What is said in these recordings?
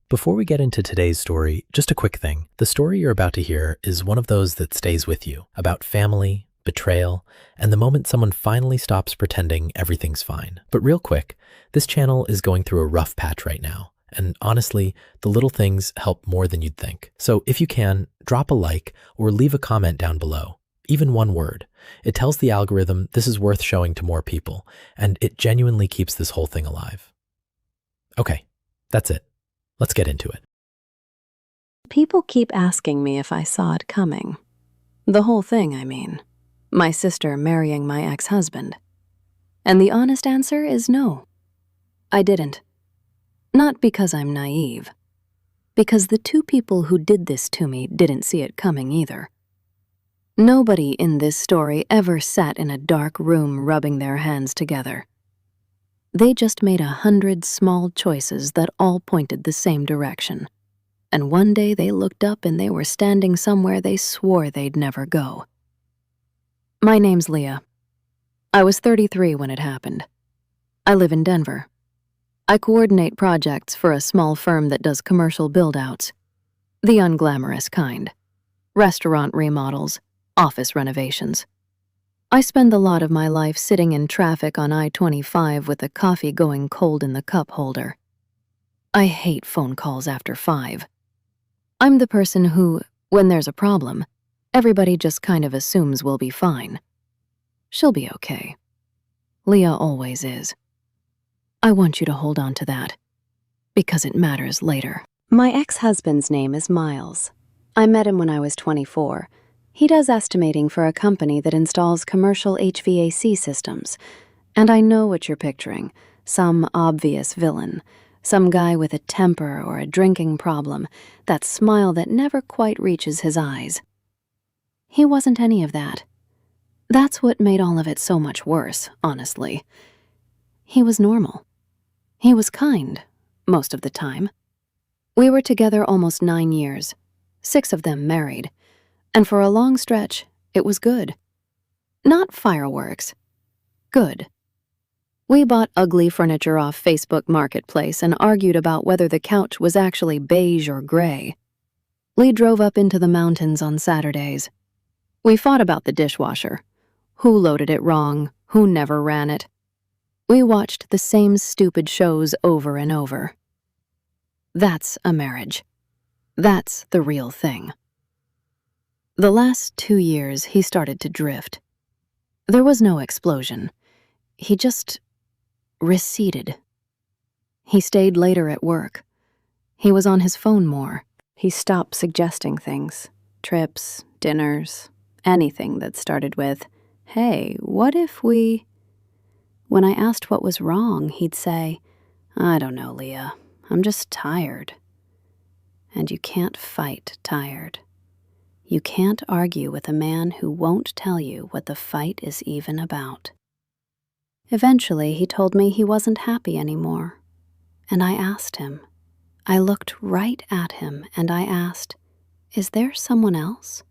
Before we get into today's story, just a quick thing. The story you're about to hear is one of those that stays with you, about family, betrayal, and the moment someone finally stops pretending everything's fine. But real quick, this channel is going through a rough patch right now. And honestly, the little things help more than you'd think. So if you can, drop a like or leave a comment down below. Even one word. It tells the algorithm this is worth showing to more people, and it genuinely keeps this whole thing alive. Okay, that's it. Let's get into it. People keep asking me if I saw it coming. The whole thing, I mean. My sister marrying my ex-husband. And the honest answer is no. I didn't. Not because I'm naive. Because the two people who did this to me didn't see it coming either. Nobody in this story ever sat in a dark room rubbing their hands together. They just made 100 small choices that all pointed the same direction. And one day they looked up and they were standing somewhere they swore they'd never go. My name's Leah. I was 33 when it happened. I live in Denver. I coordinate projects for a small firm that does commercial build-outs. The unglamorous kind. Restaurant remodels, office renovations. I spend a lot of my life sitting in traffic on I-25 with the coffee going cold in the cup holder. I hate phone calls after 5. I'm the person who, when there's a problem, everybody just kind of assumes we'll be fine. She'll be okay. Leah always is. I want you to hold on to that, because it matters later. My ex-husband's name is Miles. I met him when I was 24. He does estimating for a company that installs commercial HVAC systems. And I know what you're picturing. Some obvious villain. Some guy with a temper or a drinking problem. That smile that never quite reaches his eyes. He wasn't any of that. That's what made all of it so much worse, honestly. He was normal. He was kind, most of the time. We were together almost 9 years. 6 of them married. And for a long stretch, it was good. Not fireworks. Good. We bought ugly furniture off Facebook Marketplace and argued about whether the couch was actually beige or gray. We drove up into the mountains on Saturdays. We fought about the dishwasher. Who loaded it wrong? Who never ran it? We watched the same stupid shows over and over. That's a marriage. That's the real thing. The last 2 years, he started to drift. There was no explosion. He just receded. He stayed later at work. He was on his phone more. He stopped suggesting things, trips, dinners, anything that started with, "Hey, what if we..." When I asked what was wrong, he'd say, "I don't know, Leah. I'm just tired." And you can't fight tired. You can't argue with a man who won't tell you what the fight is even about. Eventually, he told me he wasn't happy anymore. And I asked him. I looked right at him and I asked, "Is there someone else?"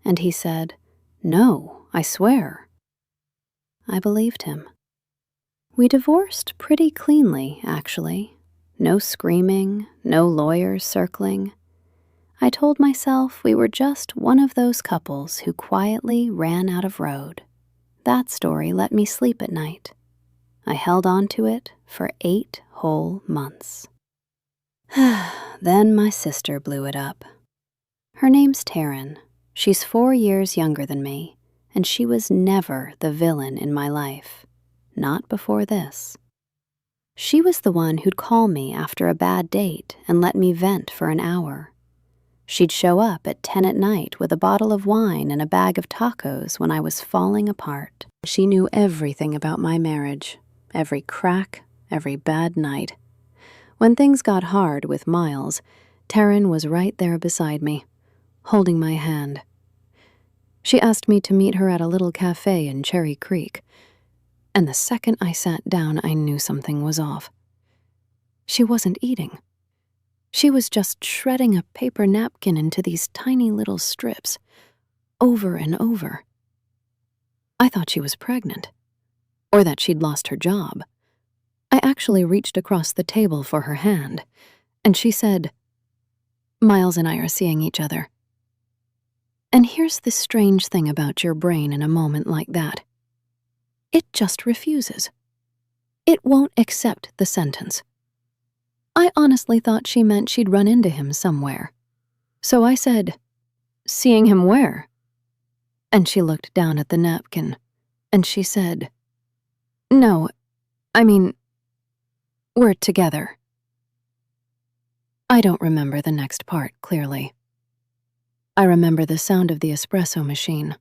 And he said, "No, I swear." I believed him. We divorced pretty cleanly, actually. No screaming, no lawyers circling. I told myself we were just one of those couples who quietly ran out of road. That story let me sleep at night. I held on to it for 8 whole months. Then my sister blew it up. Her name's Taryn. She's 4 years younger than me, and she was never the villain in my life. Not before this. She was the one who'd call me after a bad date and let me vent for an hour. She'd show up at 10 at night with a bottle of wine and a bag of tacos when I was falling apart. She knew everything about my marriage, every crack, every bad night. When things got hard with Miles, Taryn was right there beside me, holding my hand. She asked me to meet her at a little cafe in Cherry Creek, and the second I sat down, I knew something was off. She wasn't eating. She was just shredding a paper napkin into these tiny little strips, over and over. I thought she was pregnant, or that she'd lost her job. I actually reached across the table for her hand, And she said, "Miles and I are seeing each other." And here's the strange thing about your brain in a moment like that. It just refuses. It won't accept the sentence. I honestly thought she meant she'd run into him somewhere. So I said, "Seeing him where?" And she looked down at the napkin, and she said, "No, I mean, we're together." I don't remember the next part clearly. I remember the sound of the espresso machine.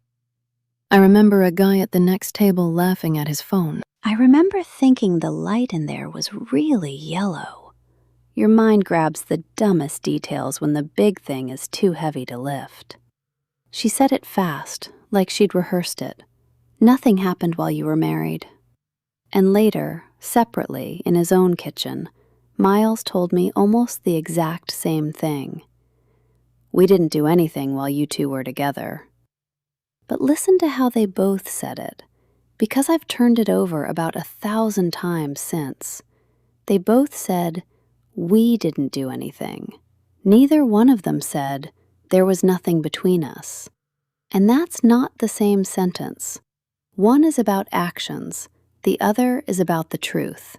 I remember a guy at the next table laughing at his phone. I remember thinking the light in there was really yellow. Your mind grabs the dumbest details when the big thing is too heavy to lift. She said it fast, like she'd rehearsed it. Nothing happened while you were married. And later, separately, in his own kitchen, Miles told me almost the exact same thing. We didn't do anything while you two were together. But listen to how they both said it, because I've turned it over about 1,000 times since. They both said, "We didn't do anything." Neither one of them said, "There was nothing between us." And that's not the same sentence. One is about actions, the other is about the truth.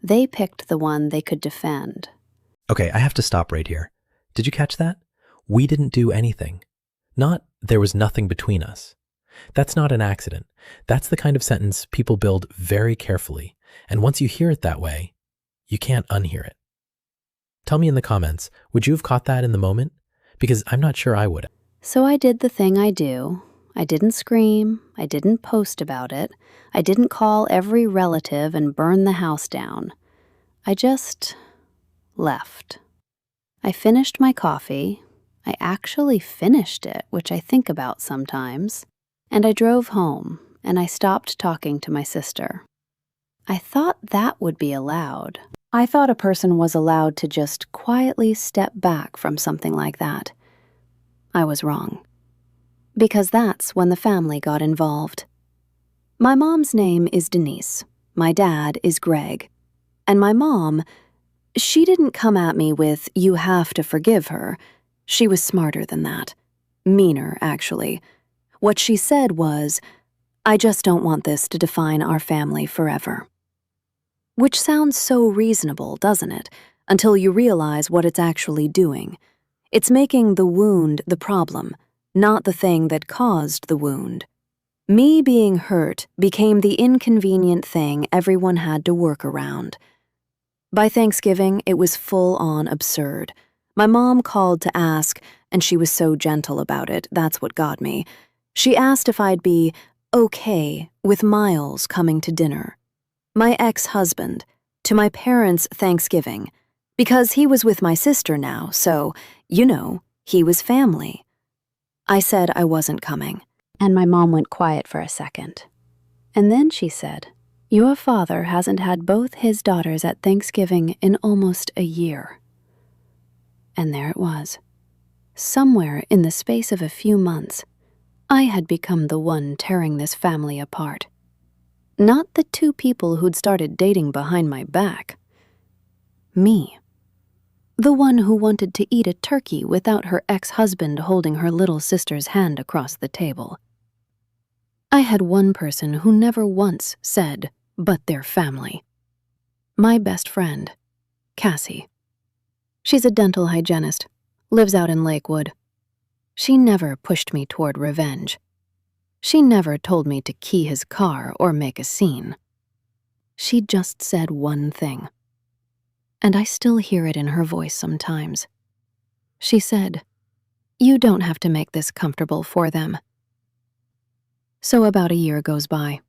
They picked the one they could defend. Okay, I have to stop right here. Did you catch that? We didn't do anything. Not there was nothing between us. That's not an accident. That's the kind of sentence people build very carefully. And once you hear it that way, you can't unhear it. Tell me in the comments, would you have caught that in the moment? Because I'm not sure I would. So I did the thing I do. I didn't scream. I didn't post about it. I didn't call every relative and burn the house down. I just left. I finished my coffee. I actually finished it, which I think about sometimes. And I drove home, and I stopped talking to my sister. I thought that would be allowed. I thought a person was allowed to just quietly step back from something like that. I was wrong. Because that's when the family got involved. My mom's name is Denise. My dad is Greg. And my mom, she didn't come at me with, "You have to forgive her." She was smarter than that. Meaner, actually. What she said was, "I just don't want this to define our family forever." Which sounds so reasonable, doesn't it? Until you realize what it's actually doing. It's making the wound the problem, not the thing that caused the wound. Me being hurt became the inconvenient thing everyone had to work around. By Thanksgiving, it was full-on absurd. My mom called to ask, and she was so gentle about it, that's what got me. She asked if I'd be okay with Miles coming to dinner. My ex-husband, to my parents' Thanksgiving, because he was with my sister now, so, he was family. I said I wasn't coming, and my mom went quiet for a second. And then she said, "Your father hasn't had both his daughters at Thanksgiving in almost a year." And there it was. Somewhere in the space of a few months, I had become the one tearing this family apart. Not the two people who'd started dating behind my back. Me. The one who wanted to eat a turkey without her ex-husband holding her little sister's hand across the table. I had one person who never once said, "but their family." My best friend, Cassie. She's a dental hygienist, lives out in Lakewood. She never pushed me toward revenge. She never told me to key his car or make a scene. She just said one thing. And I still hear it in her voice sometimes. She said, "You don't have to make this comfortable for them." So about a year goes by.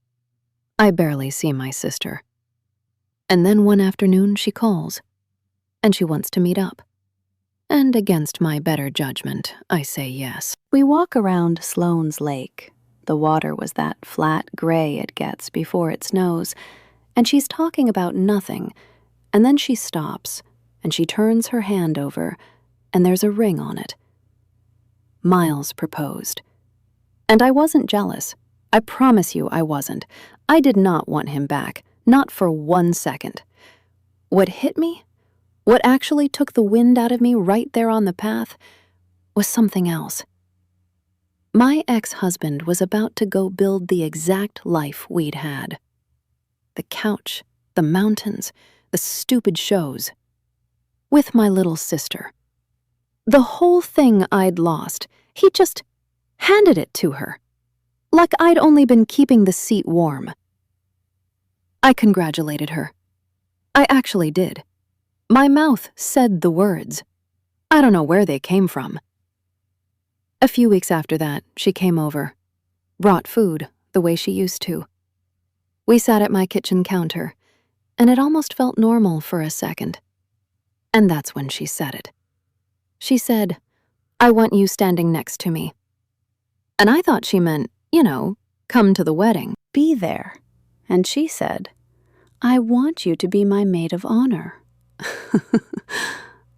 I barely see my sister. And then one afternoon she calls, and she wants to meet up. And against my better judgment, I say yes. We walk around Sloan's Lake. The water was that flat gray it gets before it snows, and she's talking about nothing, and then she stops, and she turns her hand over, and there's a ring on it. Miles proposed. And I wasn't jealous. I promise you I wasn't. I did not want him back, not for 1 second. What hit me What actually took the wind out of me right there on the path was something else. My ex-husband was about to go build the exact life we'd had. The couch, the mountains, the stupid shows. With my little sister. The whole thing I'd lost, he just handed it to her. Like I'd only been keeping the seat warm. I congratulated her. I actually did. My mouth said the words. I don't know where they came from. A few weeks after that, she came over. Brought food, the way she used to. We sat at my kitchen counter, and it almost felt normal for a second. And that's when she said it. She said, "I want you standing next to me." And I thought she meant, come to the wedding. Be there. And she said, "I want you to be my maid of honor."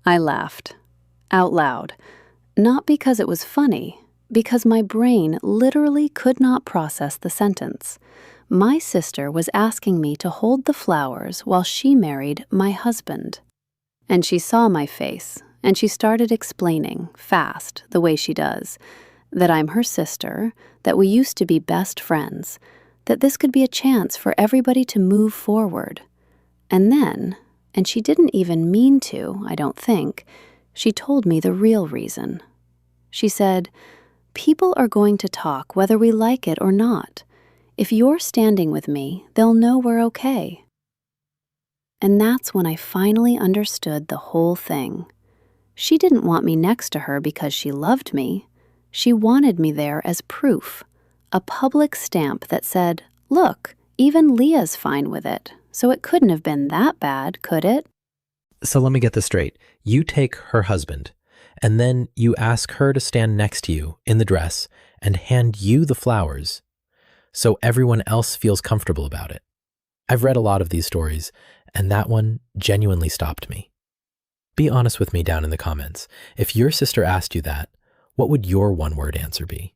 I laughed, out loud, not because it was funny, because my brain literally could not process the sentence. My sister was asking me to hold the flowers while she married my husband. And she saw my face, and she started explaining, fast, the way she does, that I'm her sister, that we used to be best friends, that this could be a chance for everybody to move forward. And then, and she didn't even mean to, I don't think, she told me the real reason. She said, "People are going to talk whether we like it or not. If you're standing with me, they'll know we're okay." And that's when I finally understood the whole thing. She didn't want me next to her because she loved me. She wanted me there as proof, a public stamp that said, "Look, even Leah's fine with it, so it couldn't have been that bad, could it?" So let me get this straight. You take her husband, and then you ask her to stand next to you in the dress and hand you the flowers so everyone else feels comfortable about it. I've read a lot of these stories, and that one genuinely stopped me. Be honest with me down in the comments. If your sister asked you that, what would your one-word answer be?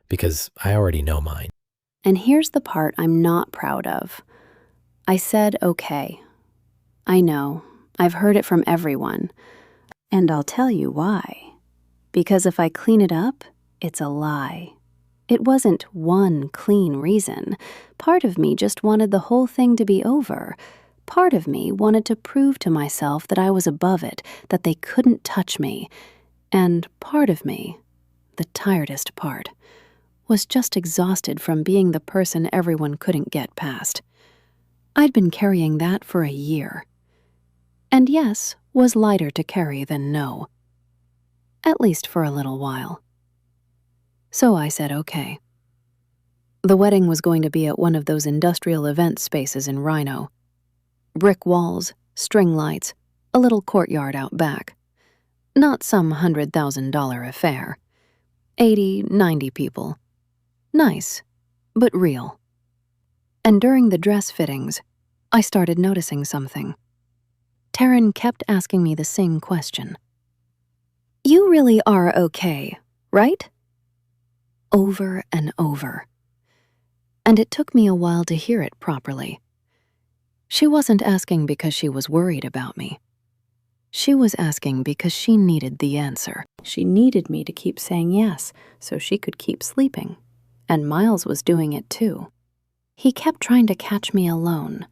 Because I already know mine. And here's the part I'm not proud of. I said, "Okay." I know, I've heard it from everyone. And I'll tell you why. Because if I clean it up, it's a lie. It wasn't one clean reason. Part of me just wanted the whole thing to be over. Part of me wanted to prove to myself that I was above it, that they couldn't touch me. And part of me, the tiredest part, was just exhausted from being the person everyone couldn't get past. I'd been carrying that for a year. And yes, was lighter to carry than no. At least for a little while. So I said okay. The wedding was going to be at one of those industrial event spaces in Rhino. Brick walls, string lights, a little courtyard out back. Not some $100,000 affair. 80, 90 people. Nice, but real. And during the dress fittings, I started noticing something. Taryn kept asking me the same question. "You really are okay, right?" Over and over. And it took me a while to hear it properly. She wasn't asking because she was worried about me. She was asking because she needed the answer. She needed me to keep saying yes so she could keep sleeping. And Miles was doing it too. He kept trying to catch me alone.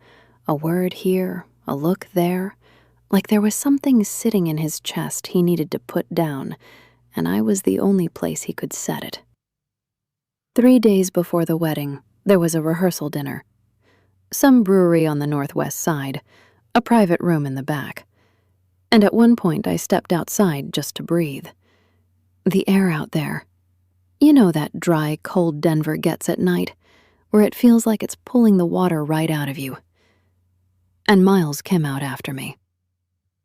A word here, a look there. Like there was something sitting in his chest he needed to put down, and I was the only place he could set it. 3 days before the wedding, there was a rehearsal dinner. Some brewery on the northwest side, a private room in the back. And at one point I stepped outside just to breathe. The air out there. You know that dry, cold Denver gets at night, where it feels like it's pulling the water right out of you. And Miles came out after me.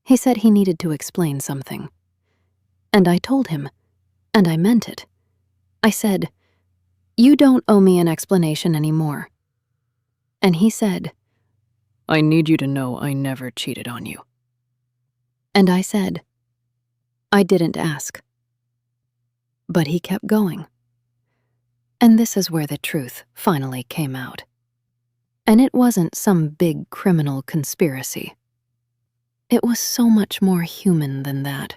He said he needed to explain something. And I told him, and I meant it. I said, "You don't owe me an explanation anymore." And he said, "I need you to know I never cheated on you." And I said, "I didn't ask." But he kept going. And this is where the truth finally came out. And it wasn't some big criminal conspiracy. It was so much more human than that.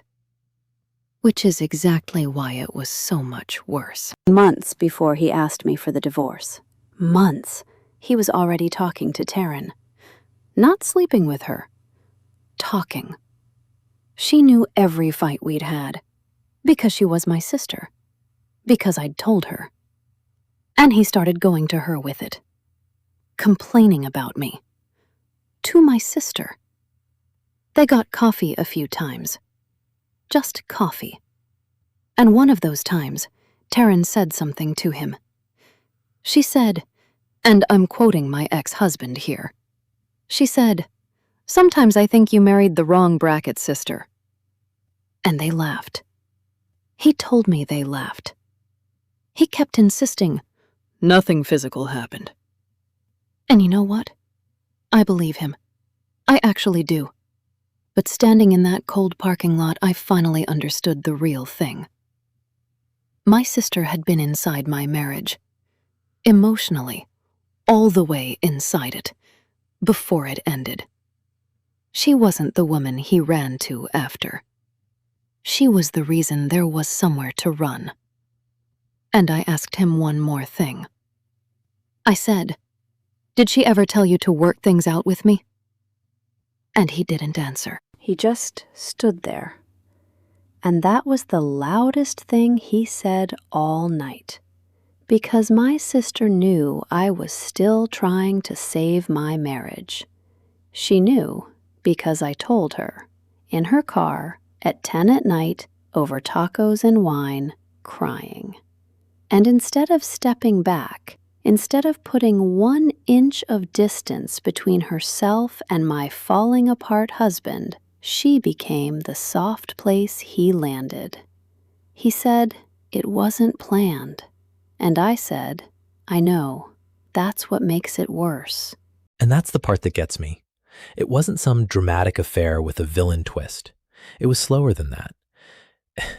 Which is exactly why it was so much worse. Months before he asked me for the divorce. Months. He was already talking to Taryn. Not sleeping with her. Talking. She knew every fight we'd had. Because she was my sister. Because I'd told her. And he started going to her with it. Complaining about me. To my sister. They got coffee a few times. Just coffee. And one of those times, Taryn said something to him. She said, and I'm quoting my ex-husband here, she said, "Sometimes I think you married the wrong bracket, sister." And they laughed. He told me they laughed. He kept insisting, nothing physical happened. And you know what? I believe him. I actually do. But standing in that cold parking lot, I finally understood the real thing. My sister had been inside my marriage. Emotionally. All the way inside it. Before it ended. She wasn't the woman he ran to after. She was the reason there was somewhere to run. And I asked him one more thing. I said, "Did she ever tell you to work things out with me?" And he didn't answer. He just stood there. And that was the loudest thing he said all night. Because my sister knew I was still trying to save my marriage. She knew because I told her, in her car, at 10 at night, over tacos and wine, crying. And instead of stepping back, instead of putting 1 inch of distance between herself and my falling apart husband, she became the soft place he landed. He said it wasn't planned. And I said, I know, that's what makes it worse. And that's the part that gets me. It wasn't some dramatic affair with a villain twist. It was slower than that.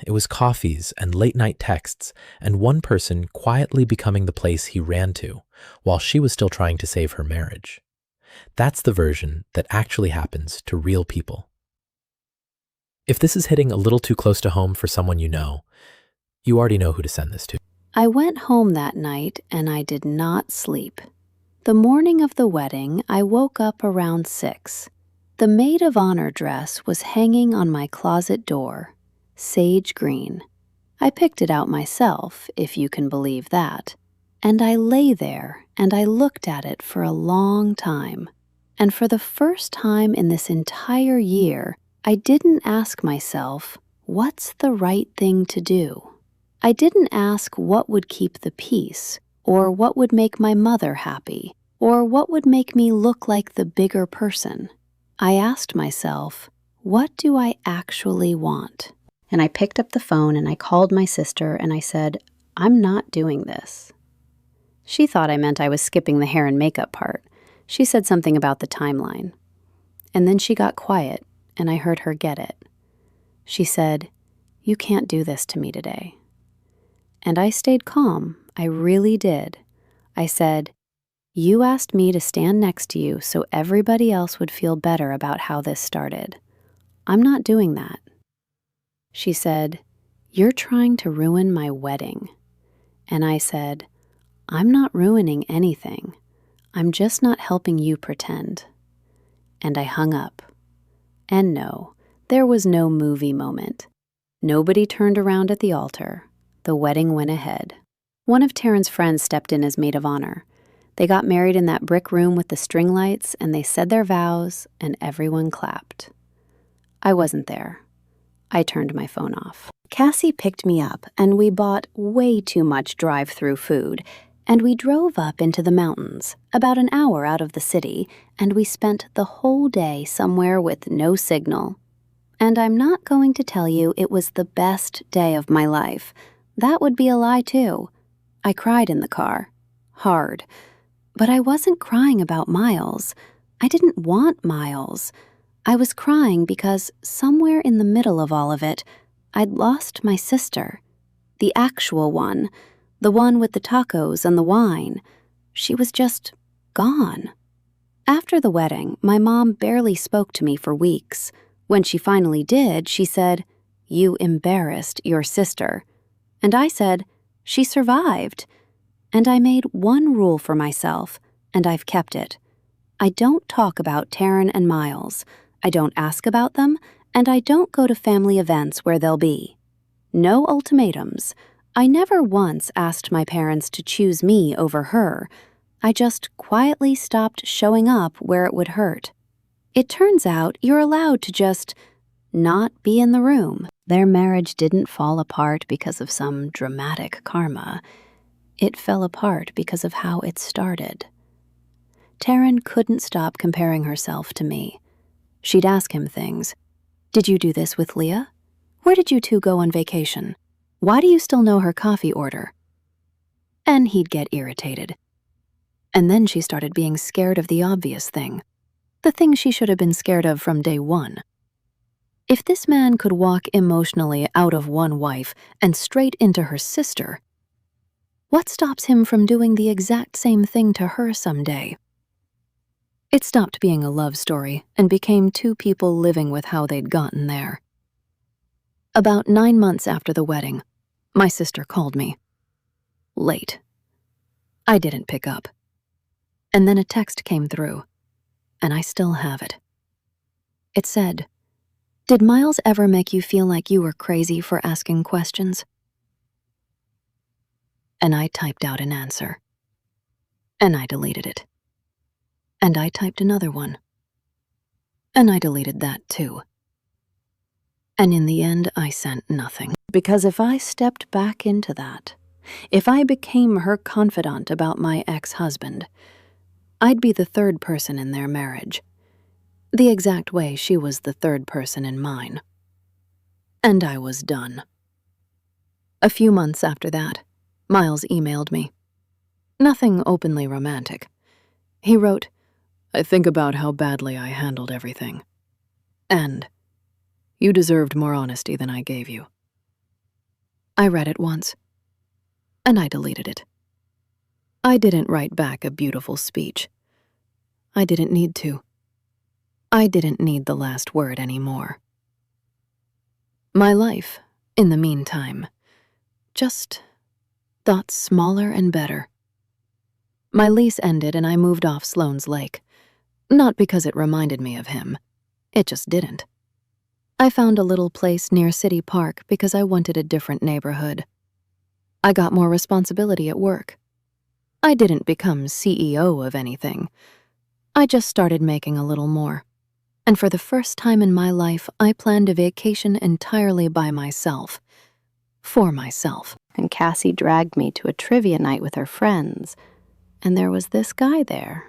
It was coffees and late-night texts, and one person quietly becoming the place he ran to, while she was still trying to save her marriage. That's the version that actually happens to real people. If this is hitting a little too close to home for someone you already know who to send this to. I went home that night and I did not sleep. The morning of the wedding, I woke up around 6. The maid of honor dress was hanging on my closet door, sage green. I picked it out myself, if you can believe that. And I lay there and I looked at it for a long time. And for the first time in this entire year, I didn't ask myself, what's the right thing to do? I didn't ask what would keep the peace, or what would make my mother happy, or what would make me look like the bigger person. I asked myself, what do I actually want? And I picked up the phone and I called my sister and I said, I'm not doing this. She thought I meant I was skipping the hair and makeup part. She said something about the timeline. And then she got quiet and I heard her get it. She said, you can't do this to me today. And I stayed calm. I really did. I said, you asked me to stand next to you so everybody else would feel better about how this started. I'm not doing that. She said, you're trying to ruin my wedding. And I said, I'm not ruining anything. I'm just not helping you pretend. And I hung up. And no, there was no movie moment. Nobody turned around at the altar. The wedding went ahead. One of Taryn's friends stepped in as maid of honor. They got married in that brick room with the string lights, and they said their vows, and everyone clapped. I wasn't there. I turned my phone off. Cassie picked me up, and we bought way too much drive-through food, and we drove up into the mountains, about an hour out of the city, and we spent the whole day somewhere with no signal. And I'm not going to tell you it was the best day of my life. That would be a lie, too. I cried in the car. Hard. But I wasn't crying about Miles. I didn't want Miles. I was crying because somewhere in the middle of all of it, I'd lost my sister. The actual one. The one with the tacos and the wine. She was just gone. After the wedding, my mom barely spoke to me for weeks. When she finally did, she said, "You embarrassed your sister." And I said, "She survived." And I made one rule for myself, and I've kept it. I don't talk about Taryn and Miles. I don't ask about them, and I don't go to family events where they'll be. No ultimatums. I never once asked my parents to choose me over her. I just quietly stopped showing up where it would hurt. It turns out you're allowed to just not be in the room. Their marriage didn't fall apart because of some dramatic karma. It fell apart because of how it started. Taryn couldn't stop comparing herself to me. She'd ask him things. "Did you do this with Leah? Where did you two go on vacation? Why do you still know her coffee order?" And he'd get irritated. And then she started being scared of the obvious thing, the thing she should have been scared of from day one. If this man could walk emotionally out of one wife and straight into her sister, what stops him from doing the exact same thing to her someday? It stopped being a love story and became two people living with how they'd gotten there. About 9 months after the wedding, my sister called me. Late. I didn't pick up. And then a text came through, and I still have it. It said, "Did Miles ever make you feel like you were crazy for asking questions?" And I typed out an answer. And I deleted it. And I typed another one. And I deleted that too. And in the end, I sent nothing. Because if I stepped back into that, if I became her confidant about my ex-husband, I'd be the third person in their marriage, the exact way she was the third person in mine. And I was done. A few months after that, Miles emailed me. Nothing openly romantic. He wrote, "I think about how badly I handled everything. And you deserved more honesty than I gave you." I read it once, and I deleted it. I didn't write back a beautiful speech. I didn't need to. I didn't need the last word anymore. My life, in the meantime, just got smaller and better. My lease ended and I moved off Sloan's Lake. Not because it reminded me of him. It just didn't. I found a little place near City Park because I wanted a different neighborhood. I got more responsibility at work. I didn't become CEO of anything. I just started making a little more. And for the first time in my life, I planned a vacation entirely by myself. For myself. And Cassie dragged me to a trivia night with her friends. And there was this guy there.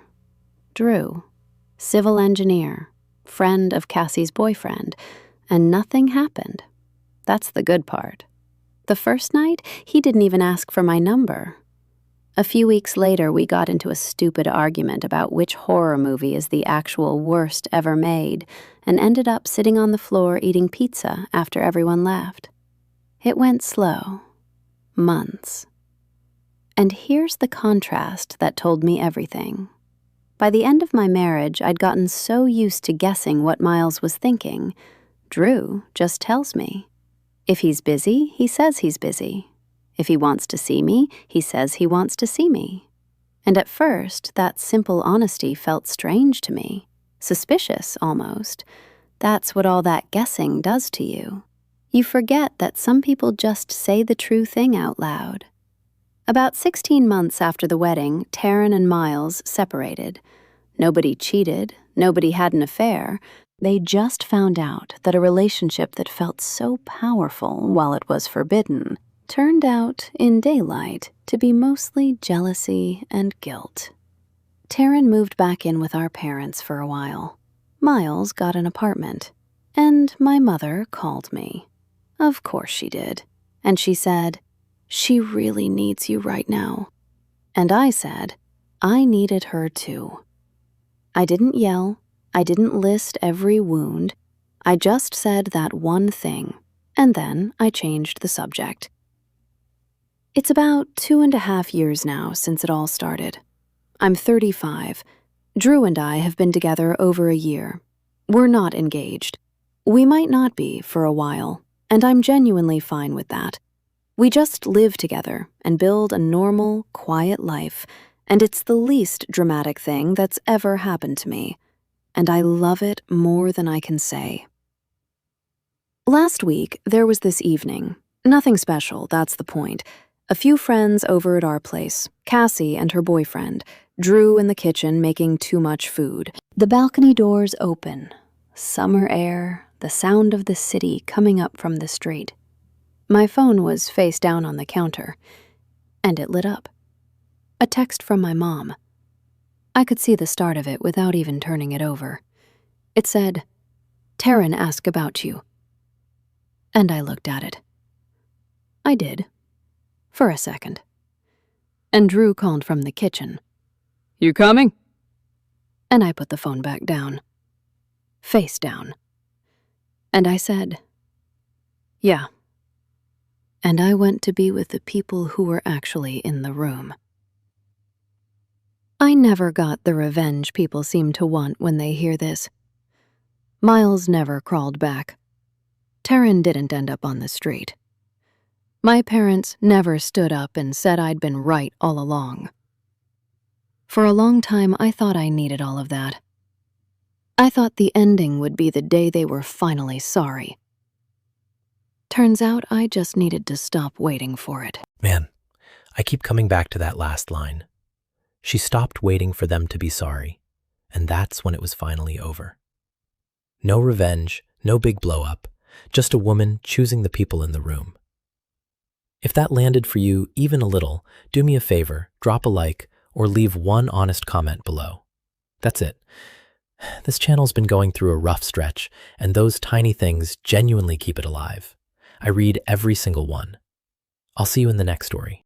Drew. Civil engineer. Friend of Cassie's boyfriend. And nothing happened. That's the good part. The first night, he didn't even ask for my number. A few weeks later, we got into a stupid argument about which horror movie is the actual worst ever made, and ended up sitting on the floor eating pizza after everyone left. It went slow. Months. And here's the contrast that told me everything. By the end of my marriage, I'd gotten so used to guessing what Miles was thinking. Drew just tells me. If he's busy, he says he's busy. If he wants to see me, he says he wants to see me. And at first, that simple honesty felt strange to me. Suspicious, almost. That's what all that guessing does to you. You forget that some people just say the true thing out loud. About 16 months after the wedding, Taryn and Miles separated. Nobody cheated, nobody had an affair. They just found out that a relationship that felt so powerful while it was forbidden turned out, in daylight, to be mostly jealousy and guilt. Taryn moved back in with our parents for a while. Miles got an apartment. And my mother called me. Of course she did. And she said, "She really needs you right now." And I said, I needed her too. I didn't yell. I didn't list every wound. I just said that one thing. And then I changed the subject. It's about 2.5 years now since it all started. I'm 35. Drew and I have been together over a year. We're not engaged. We might not be for a while, and I'm genuinely fine with that. We just live together and build a normal, quiet life, and it's the least dramatic thing that's ever happened to me, and I love it more than I can say. Last week, there was this evening. Nothing special, that's the point. A few friends over at our place, Cassie and her boyfriend, Drew in the kitchen making too much food. The balcony doors open. Summer air, the sound of the city coming up from the street. My phone was face down on the counter, and it lit up. A text from my mom. I could see the start of it without even turning it over. It said, "Taryn asked about you." And I looked at it. I did. For a second. And Drew called from the kitchen. "You coming?" And I put the phone back down. Face down. And I said, "Yeah." And I went to be with the people who were actually in the room. I never got the revenge people seem to want when they hear this. Miles never crawled back. Taryn didn't end up on the street. My parents never stood up and said I'd been right all along. For a long time, I thought I needed all of that. I thought the ending would be the day they were finally sorry. Turns out I just needed to stop waiting for it. Man, I keep coming back to that last line. She stopped waiting for them to be sorry, and that's when it was finally over. No revenge, no big blow-up, just a woman choosing the people in the room. If that landed for you even a little, do me a favor, drop a like, or leave one honest comment below. That's it. This channel's been going through a rough stretch, and those tiny things genuinely keep it alive. I read every single one. I'll see you in the next story.